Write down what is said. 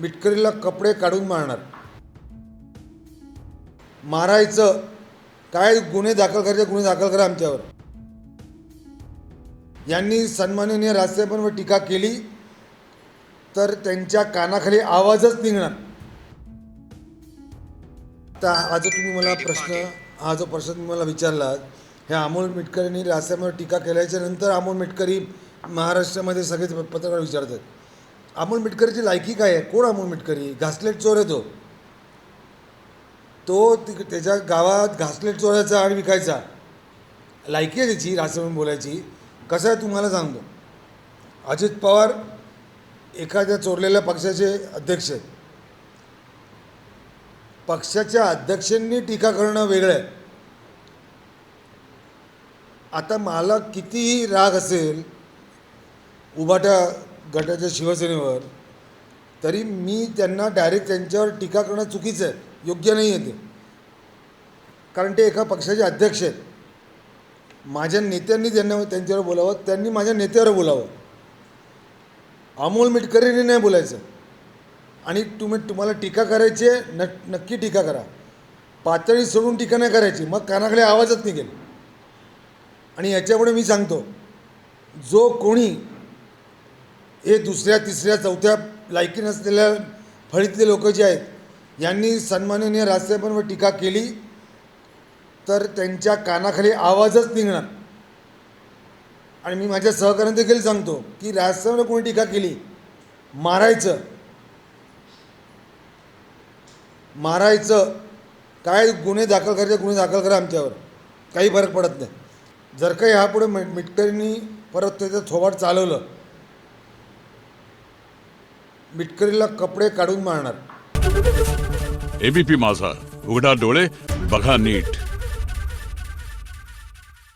मिटकरीला कपडे काढून मारणार, मारायचं, काय गुन्हे दाखल करायचे गुन्हे दाखल करा आमच्यावर. यांनी सन्माननीय राजसाहेबांवर टीका केली तर त्यांच्या कानाखाली आवाजच निघणार. आता हा जो तुम्ही मला प्रश्न तुम्ही मला विचारला, ह्या अमोल मिटकरींनी राजसाहेबांवर टीका केल्याच्या नंतर अमोल मिटकरी महाराष्ट्रामध्ये सगळेच पत्रकार विचारतात अमोल मिटकरीची लायकी काय आहे. कोण अमोल मिटकरी? घासलेट चोर आहे तो त्याच्या गावात घासलेट चोरायचा आणि विकायचा. लायकी आहे त्याची राजसाहेबांनी बोलायची. कसं आहे तुम्हाला सांगतो, अजित पवार एखाद्या चोरलेल्या पक्षाचे अध्यक्ष आहेत. पक्षाच्या अध्यक्षांनी टीका करणं वेगळं आहे. आता मला कितीही राग असेल उभाट्या गटाच्या शिवसेनेवर, तरी मी त्यांना डायरेक्ट त्यांच्यावर टीका करणं चुकीचं आहे, योग्य नाही आहे ते. कारण ते एका पक्षाचे अध्यक्ष आहेत. माझ्या नेत्यांनी त्यांच्यावर बोलावं, त्यांनी माझ्या नेत्यावर बोलावं. अमोल मिटकरींनी नाही बोलायचं. आणि तुम्हाला टीका करायची आहे, नक्की टीका करा. पातळी सोडून टीका नाही करायची, मग कानाखाली आवाजच निघेल. आणि याच्यापुढे मी सांगतो, जो कोणी हे दुसऱ्या तिसऱ्या चौथ्या लायकी नसलेल्या फळीतले लोक जे आहेत, यांनी सन्माननीय राजसाहेबांवर टीका केली तर त्यांच्या कानाखाली आवाजच निघणार. आणि मी माझ्या सहकाऱ्यांना देखील सांगतो की राजसाहेबांवर कोणी टीका केली, मारायचं, काय गुन्हे दाखल करायचे गुन्हे दाखल करा आमच्यावर, काही फरक पडत नाही. जर काही ह्यापुढे मिटकरींनी परत त्याचं थोबाड चालवलं, मिटकरीला कपडे काढून मारणार. एबीपी माझा, उघडा डोळे बघा नीट.